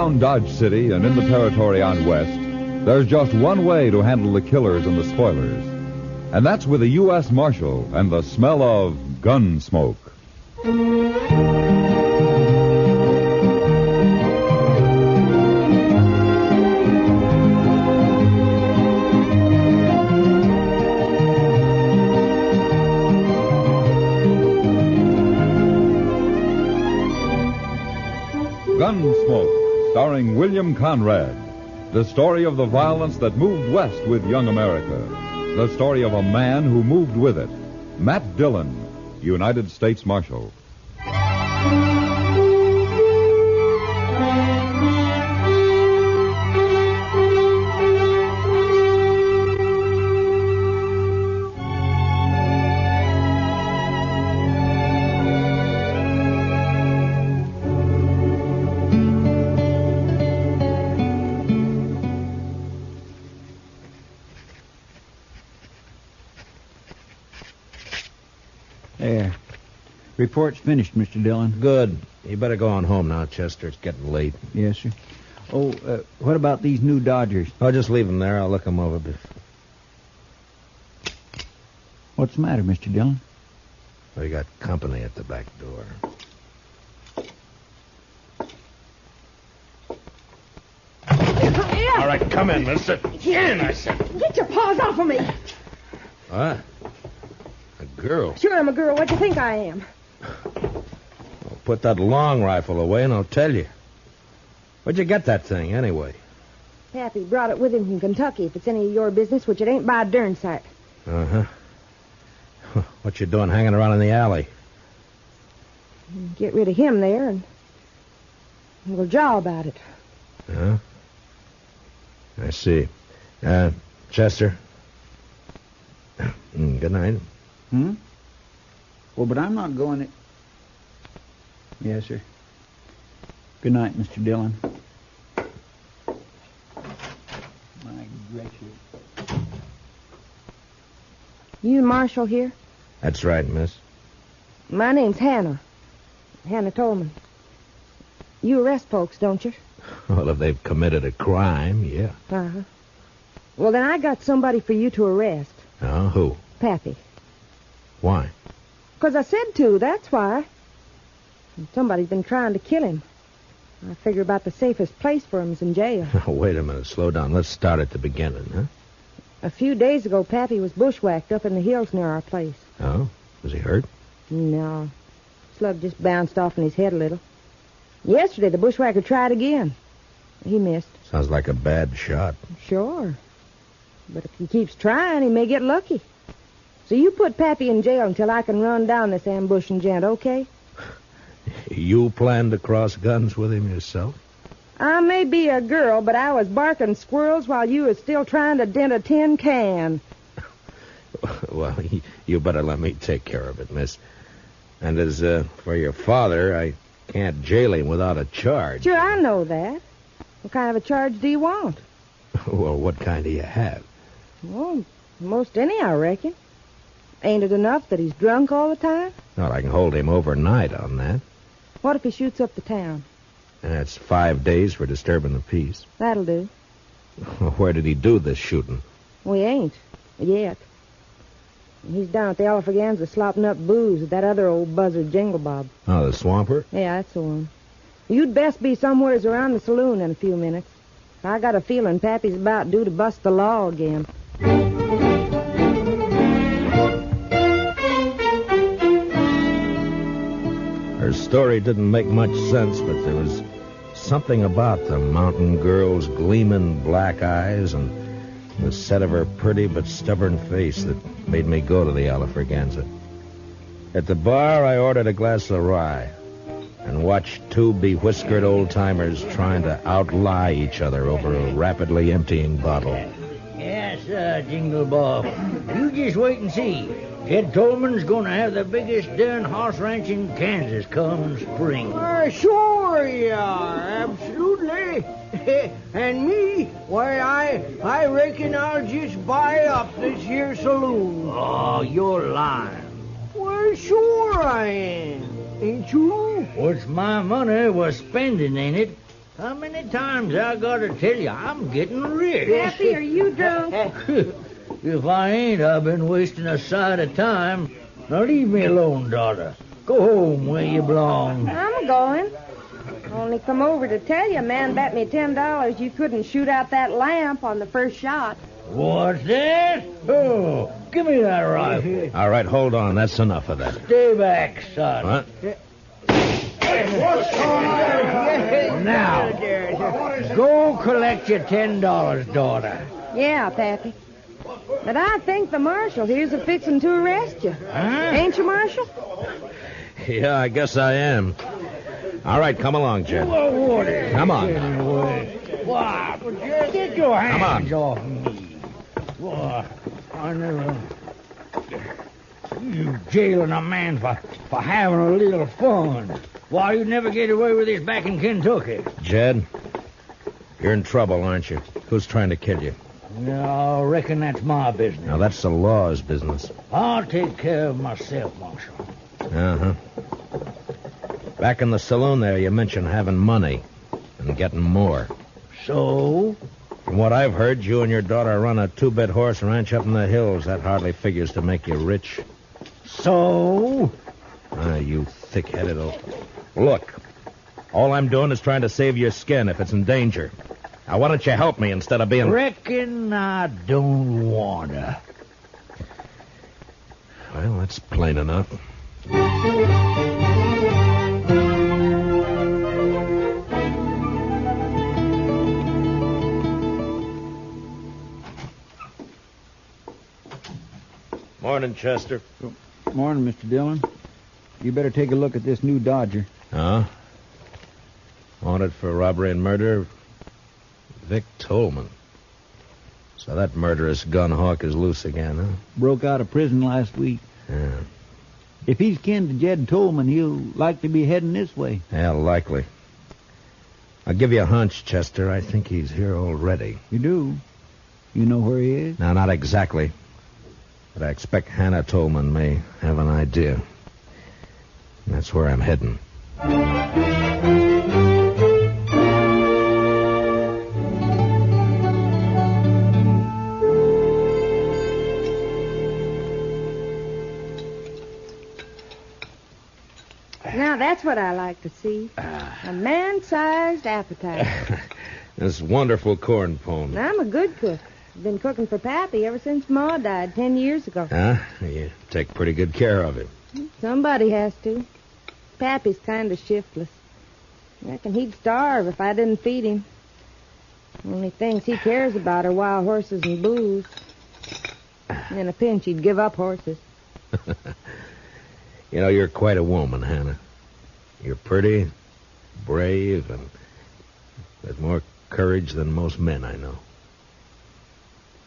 Around Dodge City and in the territory on west, there's just one way to handle the killers and the spoilers. And that's with a U.S. Marshal and the smell of Gunsmoke. Gunsmoke, starring William Conrad. The story of the violence that moved west with young America. The story of a man who moved with it. Matt Dillon, United States Marshal. There. Report's finished, Mr. Dillon. Good. You better go on home now, Chester. It's getting late. Yes, sir. Oh, what about these new Dodgers? Oh, just leave them there. I'll look them over. What's the matter, Mr. Dillon? We got company at the back door. Yeah. All right, come in, mister. In, I said. Get your paws off of me. What? A girl? Sure, I'm a girl. What do you think I am? Well, put that long rifle away and I'll tell you. Where'd you get that thing, anyway? Pappy brought it with him from Kentucky, if it's any of your business, which it ain't by a darn sight. Uh-huh. What you doing hanging around in the alley? Get rid of him there, and we'll jaw about it. Huh? I see. Chester? Good night. Well, but I'm not going... Yes, sir. Good night, Mr. Dillon. My gracious. You Marshal here? That's right, miss. My name's Hannah. Hannah Tolmans. You arrest folks, don't you? Well, if they've committed a crime, yeah. Uh-huh. Well, then I got somebody for you to arrest. Oh, who? Pappy. Why? 'Cause I said to, that's why. And somebody's been trying to kill him. I figure about the safest place for him is in jail. Wait a minute, slow down. Let's start at the beginning, huh? A few days ago, Pappy was bushwhacked up in the hills near our place. Oh? Was he hurt? No. Slug just bounced off in his head a little. Yesterday, the bushwhacker tried again. He missed. Sounds like a bad shot. Sure. But if he keeps trying, he may get lucky. So you put Pappy in jail until I can run down this ambushing gent, okay? You plan to cross guns with him yourself? I may be a girl, but I was barking squirrels while you was still trying to dent a tin can. Well, you better let me take care of it, miss. And as for your father, I can't jail him without a charge. Sure, I know that. What kind of a charge do you want? Well, what kind do you have? Well, most any, I reckon. Ain't it enough that he's drunk all the time? Well, I can hold him overnight on that. What if he shoots up the town? That's 5 days for disturbing the peace. That'll do. Where did he do this shooting? We ain't. Yet. He's down at the Alfreganza slopping up booze with that other old buzzard Jingle Bob. Oh, the swamper? Yeah, that's the one. You'd best be somewheres around the saloon in a few minutes. I got a feeling Pappy's about due to bust the law again. Her story didn't make much sense, but there was something about the mountain girl's gleaming black eyes and the set of her pretty but stubborn face that made me go to the Alfreganza. At the bar, I ordered a glass of rye and watched two bewhiskered old-timers trying to outlie each other over a rapidly emptying bottle. Yes, Jingle Bob. You just wait and see. Ted Tolman's going to have the biggest darn horse ranch in Kansas come spring. Sure you are, absolutely. And me, why, I reckon I'll just buy up this here saloon. Oh, you're lying. Well, sure I am. Ain't you? What's my money was spending, ain't it? How many times I gotta tell you I'm getting rich? Pappy, are you drunk? If I ain't, I've been wasting a sight of time. Now leave me alone, daughter. Go home where you belong. I'm going. Only come over to tell you, man bet me $10 you couldn't shoot out that lamp on the first shot. What's that? Oh, give me that rifle. All right, hold on. That's enough of that. Stay back, son. What? Now, go collect your $10, daughter. Yeah, Pappy. But I think the marshal here's a fixin' to arrest you. Huh? Ain't you, Marshal? Yeah, I guess I am. All right, come along, Jed. What is Come on. What? Get your hands Come off me. What? I never... You jailing a man for having a little fun. Why, you'd never get away with this back in Kentucky. Jed, you're in trouble, aren't you? Who's trying to kill you? I reckon that's my business. Now, that's the law's business. I'll take care of myself, Marshal. Uh-huh. Back in the saloon there, you mentioned having money and getting more. So? From what I've heard, you and your daughter run a 2-bit horse ranch up in the hills. That hardly figures to make you rich. So? Ah, you thick-headed old... Look, all I'm doing is trying to save your skin if it's in danger. Now, why don't you help me instead of being... Reckon I don't wanna. Well, that's plain enough. Morning, Chester. Morning, Mr. Dillon. You better take a look at this new Dodger. Huh? Wanted for robbery and murder, Vic Tolman. So that murderous gun hawk is loose again, huh? Broke out of prison last week. Yeah. If he's kin to Jed Tolman, he'll likely be heading this way. Yeah, likely. I'll give you a hunch, Chester. I think he's here already. You do? You know where he is? No, not exactly. But I expect Hannah Tolman may have an idea. And that's where I'm heading. Now, that's what I like to see. A man-sized appetite. This wonderful corn pone. I'm a good cook. I've been cooking for Pappy ever since Ma died 10 years ago. Huh? You take pretty good care of him. Somebody has to. Pappy's kind of shiftless. I reckon he'd starve if I didn't feed him. Only things he cares about are wild horses and booze. In a pinch, he'd give up horses. You know, you're quite a woman, Hannah. You're pretty, brave, and with more courage than most men I know.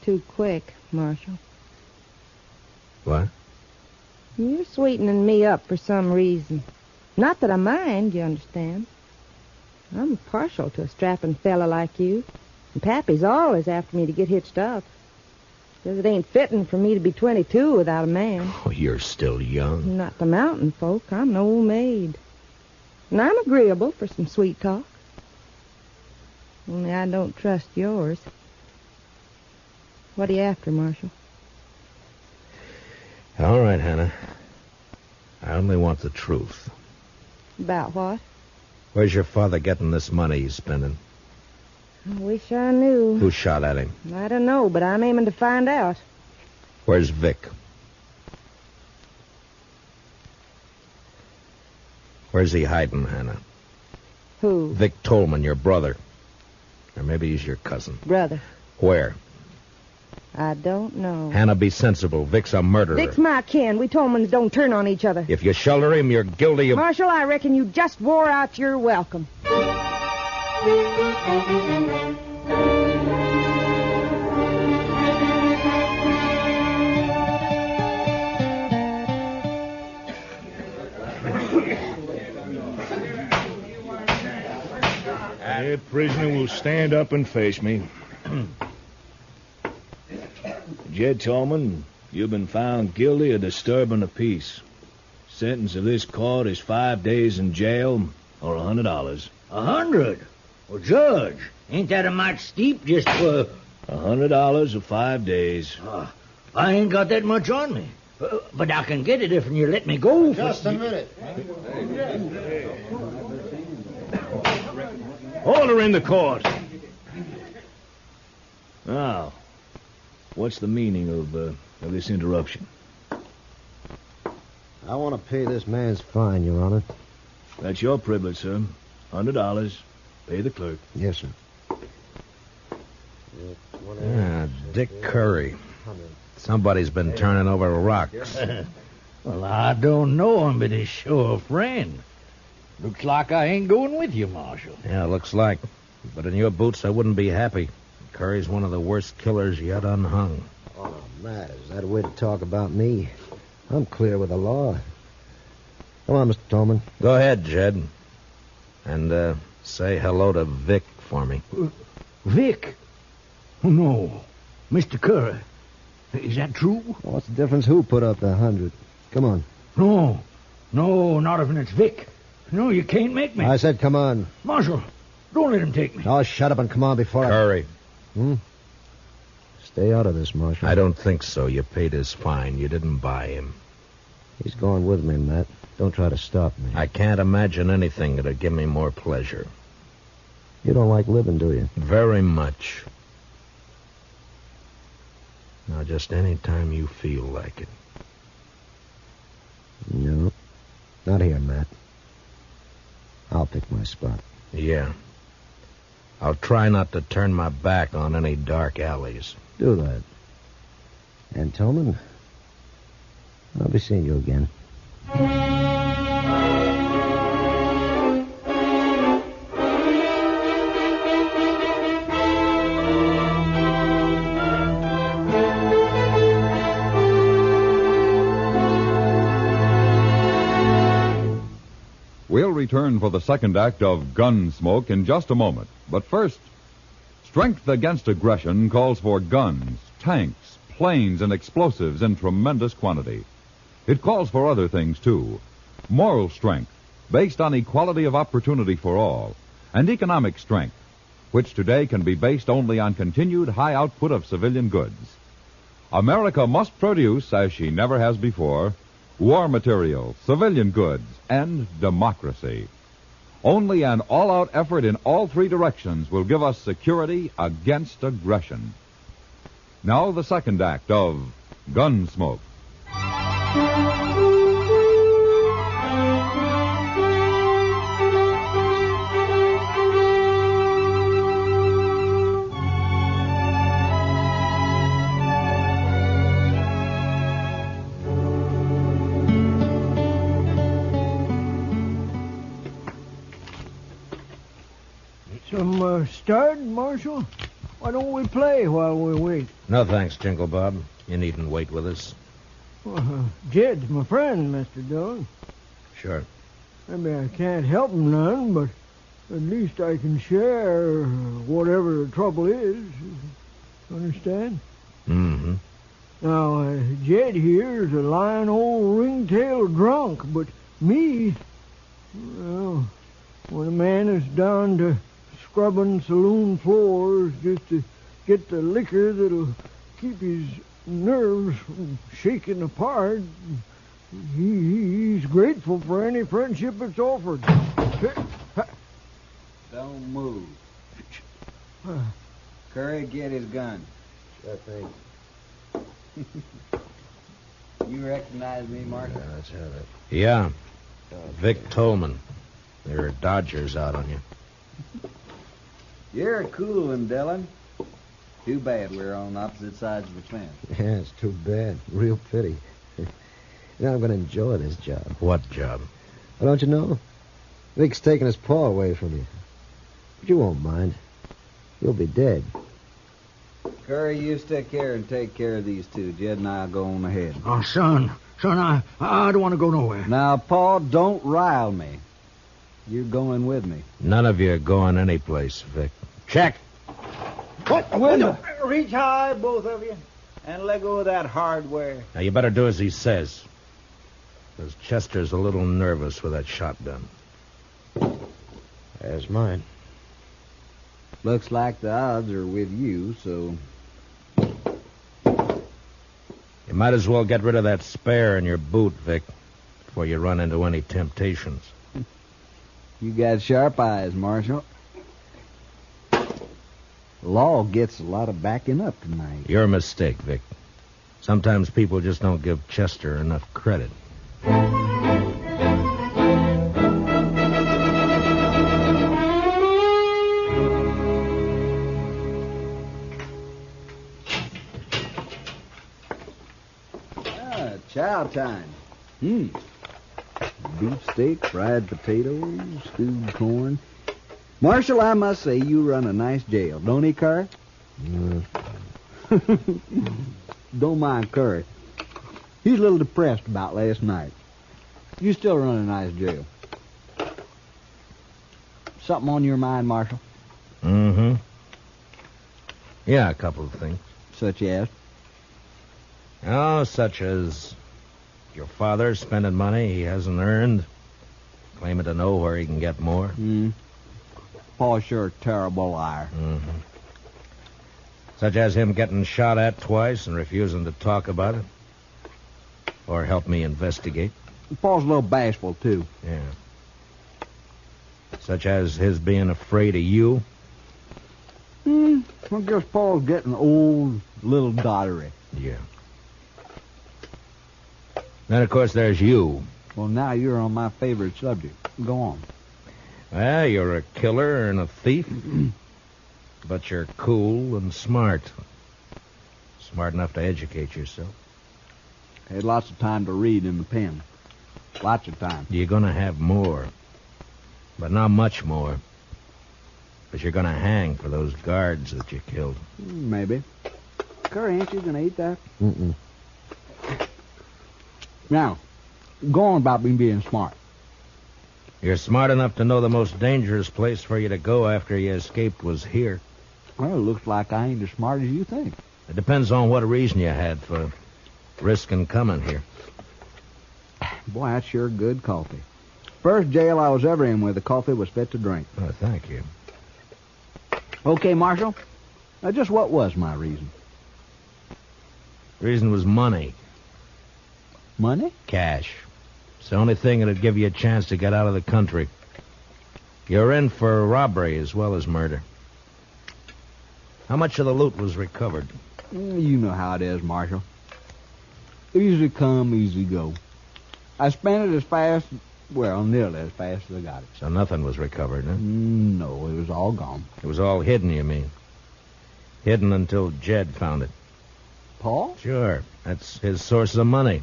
Too quick, Marshal. What? You're sweetening me up for some reason. Not that I mind, you understand. I'm partial to a strapping fella like you. And Pappy's always after me to get hitched up. Says it ain't fitting for me to be 22 without a man. Oh, you're still young. Not the mountain folk. I'm an old maid. And I'm agreeable for some sweet talk. Only I don't trust yours. What are you after, Marshal? All right, Hannah. I only want the truth. About what? Where's your father getting this money he's spending? I wish I knew. Who shot at him? I don't know, but I'm aiming to find out. Where's Vic? Where's he hiding, Hannah? Who? Vic Tolman, your brother. Or maybe he's your cousin. Brother. Where? I don't know. Hannah, be sensible. Vic's a murderer. Vic's my kin. We Tolmans don't turn on each other. If you shelter him, you're guilty of... Marshal, I reckon you just wore out your welcome. The prisoner will stand up and face me. Jed Tolman, you've been found guilty of disturbing the peace. Sentence of this court is 5 days in jail or $100. 100? Well, Judge, ain't that a mite steep just for... $100 for 5 days. I ain't got that much on me. But I can get it if you let me go. Just a minute. Order in the court. Now, what's the meaning of this interruption? I want to pay this man's fine, Your Honor. That's your privilege, sir. $100. Pay the clerk. Yes, sir. Dick Curry. Somebody's been turning over rocks. Well, I don't know him, but he's sure a friend. Looks like I ain't going with you, Marshal. Yeah, looks like. But in your boots, I wouldn't be happy. Curry's one of the worst killers yet unhung. Oh, Matt, is that a way to talk about me? I'm clear with the law. Come on, Mr. Tolman. Go ahead, Jed. And say hello to Vic for me. Vic? Oh, no. Mr. Curry. Is that true? What's the difference who put up the 100? Come on. No, not if it's Vic. No, you can't make me. I said come on. Marshal, don't let him take me. Oh, shut up and come on before Curry. Stay out of this, Marshal. I don't think so. You paid his fine. You didn't buy him. He's going with me, Matt. Don't try to stop me. I can't imagine anything that'd give me more pleasure. You don't like living, do you? Very much. Now, just any time you feel like it. No. Not here, Matt. I'll pick my spot. Yeah. I'll try not to turn my back on any dark alleys. Do that. And, Tolman, I'll be seeing you again. We'll return for the second act of Gunsmoke in just a moment. But first, strength against aggression calls for guns, tanks, planes, and explosives in tremendous quantity. It calls for other things, too. Moral strength, based on equality of opportunity for all, and economic strength, which today can be based only on continued high output of civilian goods. America must produce, as she never has before, war material, civilian goods, and democracy. Only an all-out effort in all three directions will give us security against aggression. Now the second act of Gunsmoke. Some stud, Marshal? Why don't we play while we wait? No thanks, Jingle Bob. You needn't wait with us. Jed's my friend, Mr. Dillon. Sure. Maybe I can't help him none, but at least I can share whatever the trouble is. Understand? Mm-hmm. Now, Jed here is a lying old ringtail drunk, but me, well, when a man is down to scrubbing saloon floors just to get the liquor that'll keep his nerves from shaking apart, he's grateful for any friendship that's offered. Don't move. Curry, get his gun. Sure thing. You recognize me, Mark? Yeah, let's have it. Yeah. Vic Tolman. There are Dodgers out on you. You're a cool one, Dillon. Too bad we're on opposite sides of the fence. Yeah, it's too bad. Real pity. I'm going to enjoy this job. What job? Well, don't you know? Vic's taking his paw away from you. But you won't mind. You'll be dead. Curry, you stick here and take care of these two. Jed and I'll go on ahead. Oh, son, I don't want to go nowhere. Now, Paul, don't rile me. You're going with me. None of you are going anyplace, Vic. Check. What? Window. Reach high, both of you, and let go of that hardware. Now, you better do as he says. Because Chester's a little nervous with that shotgun. There's mine. Looks like the odds are with you, so... You might as well get rid of that spare in your boot, Vic, before you run into any temptations. You got sharp eyes, Marshal. The law gets a lot of backing up tonight. Your mistake, Vic. Sometimes people just don't give Chester enough credit. Chow time. Beefsteak, fried potatoes, stewed corn. Marshal, I must say you run a nice jail, don't he, Curry? Don't mind Curry. He's a little depressed about last night. You still run a nice jail. Something on your mind, Marshal? Mm-hmm. Yeah, a couple of things. Such as? Oh, such as your father spending money he hasn't earned, claiming to know where he can get more. Pa's sure a terrible liar. Mm-hmm. Such as him getting shot at twice and refusing to talk about it. Or help me investigate. Pa's a little bashful, too. Yeah. Such as his being afraid of you. I guess Pa's getting old, little dottery. Yeah. Then, of course, there's you. Well, now you're on my favorite subject. Go on. Well, you're a killer and a thief. But you're cool and smart. Smart enough to educate yourself. Had lots of time to read in the pen. Lots of time. You're going to have more. But not much more. But you're going to hang for those guards that you killed. Maybe. Curry, ain't you going to eat that? Mm-mm. Now, go on about me being smart. You're smart enough to know the most dangerous place for you to go after you escaped was here. Well, it looks like I ain't as smart as you think. It depends on what reason you had for risking coming here. Boy, that's sure good coffee. First jail I was ever in where the coffee was fit to drink. Oh, thank you. Okay, Marshal. Now, just what was my reason? Reason was money. Money? Cash. It's the only thing that'd give you a chance to get out of the country. You're in for robbery as well as murder. How much of the loot was recovered? You know how it is, Marshal. Easy come, easy go. I spent it as fast, well, nearly as fast as I got it. So nothing was recovered, huh? No, it was all gone. It was all hidden, you mean? Hidden until Jed found it. Paul? Sure. That's his source of money.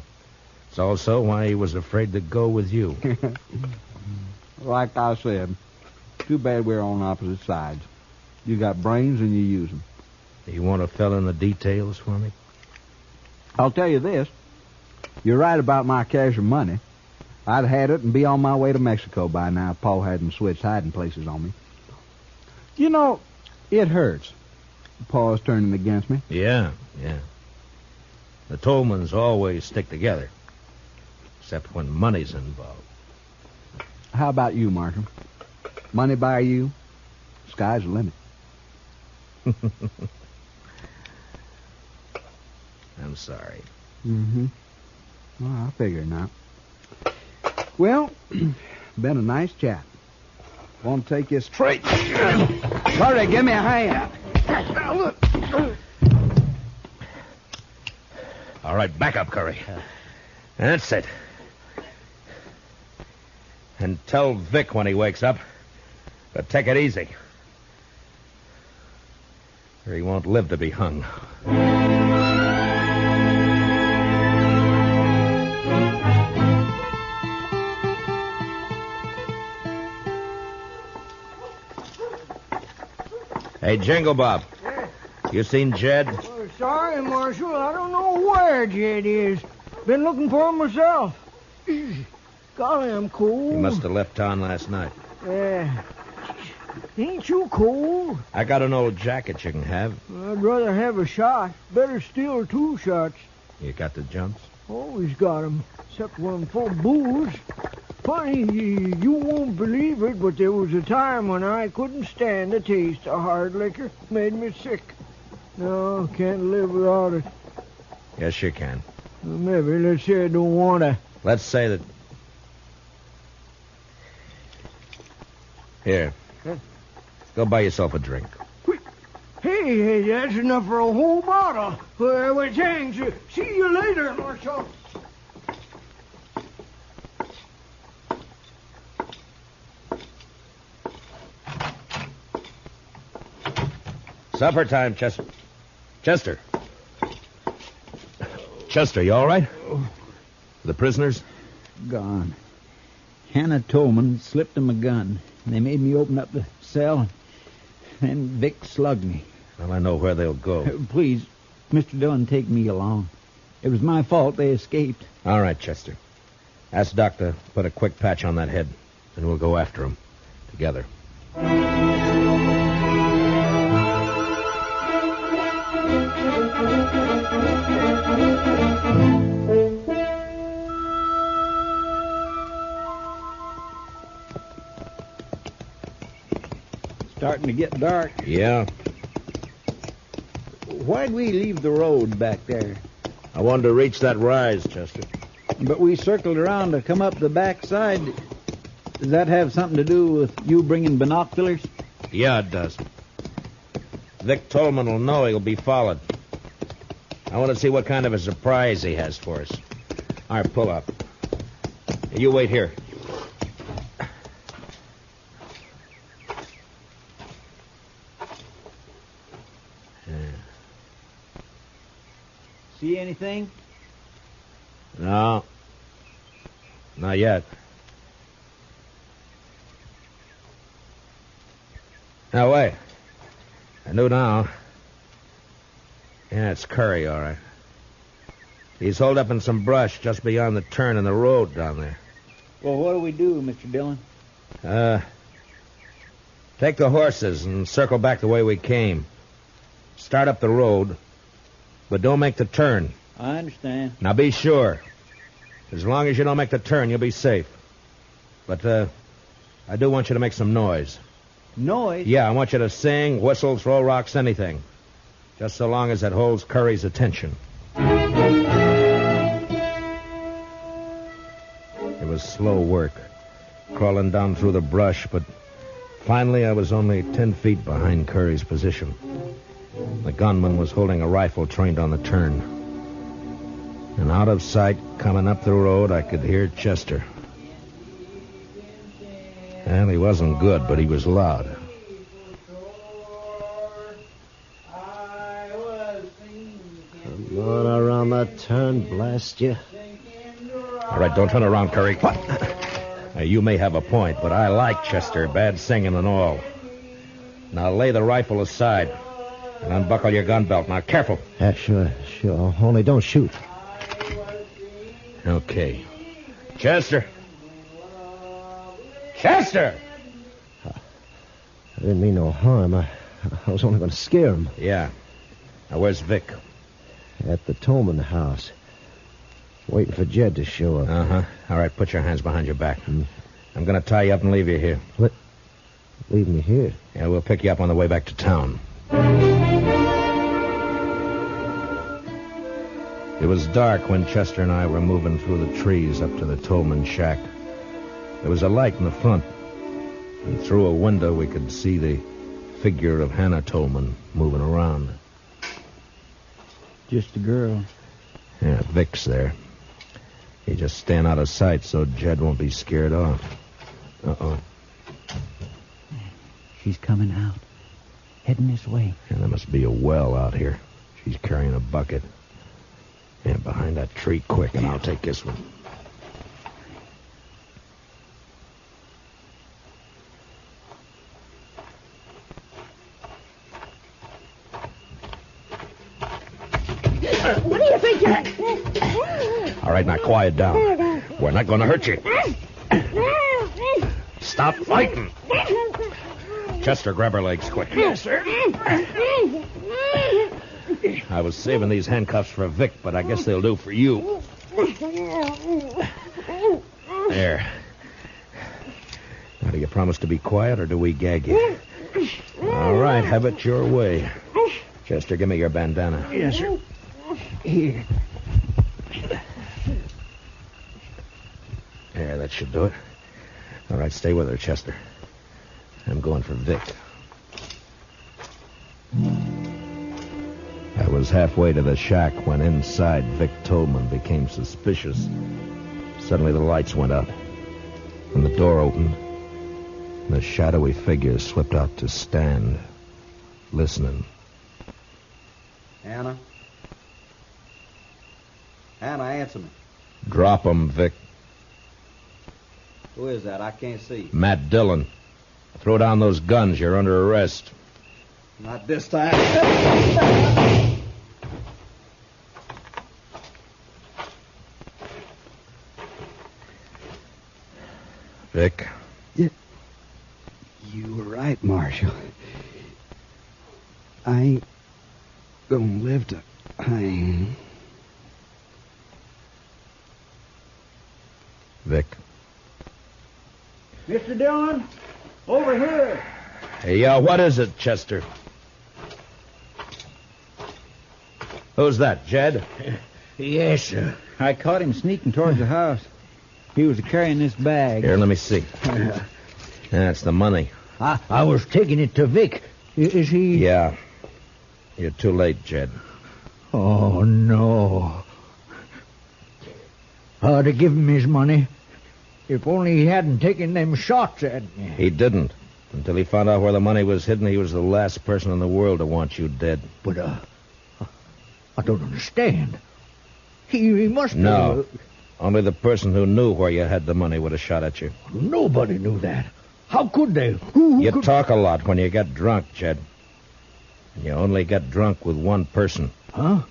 It's also why he was afraid to go with you. Like I said, too bad we're on opposite sides. You got brains and you use them. You want to fill in the details for me? I'll tell you this. You're right about my cash and money. I'd had it and be on my way to Mexico by now if Paul hadn't switched hiding places on me. You know, it hurts. Paul's turning against me. Yeah. The Tolmans always stick together. Except when money's involved. How about you, Marshal? Money by you, sky's the limit. I'm sorry. Mm-hmm. Well, I figured not. Well, been a nice chat. Want to take you straight? Hurry, give me a hand. All right, back up, Curry. That's it. And tell Vic when he wakes up to take it easy. Or he won't live to be hung. Hey, Jingle Bob. You seen Jed? Oh, sorry, Marshal. I don't know where Jed is. Been looking for him myself. Golly, I'm cold. He must have left town last night. Yeah. Ain't you cold? I got an old jacket you can have. I'd rather have a shot. Better still 2 shots. You got the jumps? Always got 'em, except when I'm full of booze. Funny, you won't believe it, but there was a time when I couldn't stand the taste of hard liquor. Made me sick. No, can't live without it. Yes, you can. Maybe, let's say I don't want to. Let's say that... Here. Go buy yourself a drink. Hey, that's enough for a whole bottle. Well, thanks. See you later, Marshal. Supper time, Chester. Chester. Chester, you all right? The prisoners? Gone. Hannah Tolman slipped him a gun. They made me open up the cell, and Vic slugged me. Well, I know where they'll go. Please, Mr. Dillon, take me along. It was my fault they escaped. All right, Chester. Ask Doc to put a quick patch on that head, and we'll go after him together. Starting to get dark. Yeah. Why'd we leave the road back there? I wanted to reach that rise, Chester. But we circled around to come up the backside. Does that have something to do with you bringing binoculars? Yeah, it does. Vic Tolman will know he'll be followed. I want to see what kind of a surprise he has for us. All right, pull up. You wait here. See anything? No. Not yet. Now, wait. I know now. Yeah, it's Curry, all right. He's holed up in some brush just beyond the turn in the road down there. Well, what do we do, Mr. Dillon? Take the horses and circle back the way we came. Start up the road, but don't make the turn. I understand. Now, be sure. As long as you don't make the turn, you'll be safe. But, I do want you to make some noise. Noise? Yeah, I want you to sing, whistle, throw rocks, anything. Just so long as it holds Curry's attention. It was slow work, crawling down through the brush, but finally I was only 10 feet behind Curry's position. The gunman was holding a rifle trained on the turn. And out of sight, coming up the road, I could hear Chester. Well, he wasn't good, but he was loud. Come on around that turn, blast you. All right, don't turn around, Curry. What? Now, you may have a point, but I like Chester, bad singing and all. Now lay the rifle aside and unbuckle your gun belt. Now, careful. Yeah, sure. Only don't shoot. Okay. Chester! Chester! I didn't mean no harm. I was only going to scare him. Yeah. Now, where's Vic? At the Tolman house. Waiting for Jed to show up. Uh-huh. All right, put your hands behind your back. I'm going to tie you up and leave you here. What? Leave me here? Yeah, we'll pick you up on the way back to town. It was dark when Chester and I were moving through the trees up to the Tolman shack. There was a light in the front, and through a window we could see the figure of Hannah Tolman moving around. Just a girl. Yeah, Vic's there. He just stand out of sight so Jed won't be scared off. Uh-oh. She's coming out. Heading this way. And there must be a well out here. She's carrying a bucket. Yeah, behind that tree quick, and I'll take this one. What do you think you're... All right, now quiet down. We're not going to hurt you. Stop fighting. Chester, grab her legs quick. Yes, sir. I was saving these handcuffs for Vic, but I guess they'll do for you. There. do you promise to be quiet, or do we gag you? All right, have it your way. Chester, give me your bandana. Yes, sir. Here. There, that should do it. All right, stay with her, Chester. I'm going for Vic. I was halfway to the shack when inside Vic Tolman became suspicious. Suddenly the lights went out, and the door opened, and a shadowy figure slipped out to stand, listening. Anna? Anna, answer me. Drop 'em, Vic. Who is that? I can't see. Matt Dillon. Throw down those guns. You're under arrest. Not this time. Vic. You were right, Marshal. I ain't gonna live to hang. Vic. Mr. Dillon, over here. Hey, what is it, Chester? Who's that, Jed? Yes, sir. I caught him sneaking towards the house. He was carrying this bag. Here, let me see. That's the money. I was taking it to Vic. Is he... Yeah. You're too late, Jed. Oh, no. To give him his money. If only he hadn't taken them shots at me. He didn't. Until he found out where the money was hidden, he was the last person in the world to want you dead. But, I don't understand. He must No. Only the person who knew where you had the money would have shot at you. Nobody knew that. How could they? Who You could... talk a lot when you get drunk, Jed. You only get drunk with one person. Huh?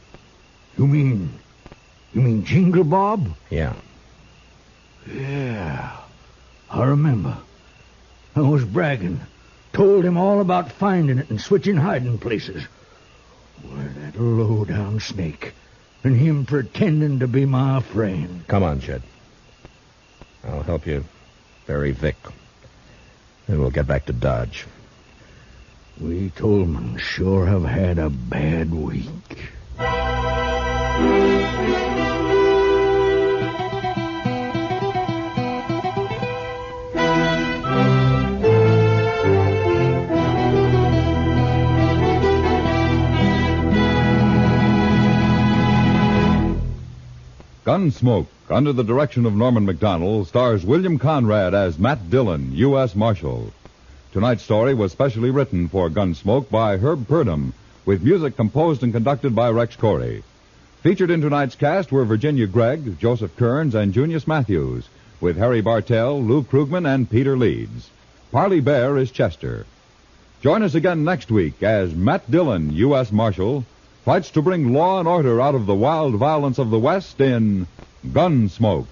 You mean Jingle Bob? Yeah. Yeah. I remember. I was bragging. Told him all about finding it and switching hiding places. Why, that low-down snake. And him pretending to be my friend. Come on, Jed. I'll help you bury Vic. Then we'll get back to Dodge. We Tolmans sure have had a bad week. Gunsmoke, under the direction of Norman Macdonnell, stars William Conrad as Matt Dillon, U.S. Marshal. Tonight's story was specially written for Gunsmoke by Herb Purdom, with music composed and conducted by Rex Corey. Featured in tonight's cast were Virginia Gregg, Joseph Kearns, and Junius Matthews, with Harry Bartell, Lou Krugman, and Peter Leeds. Parley Bear is Chester. Join us again next week as Matt Dillon, U.S. Marshal, fights to bring law and order out of the wild violence of the West in Gunsmoke.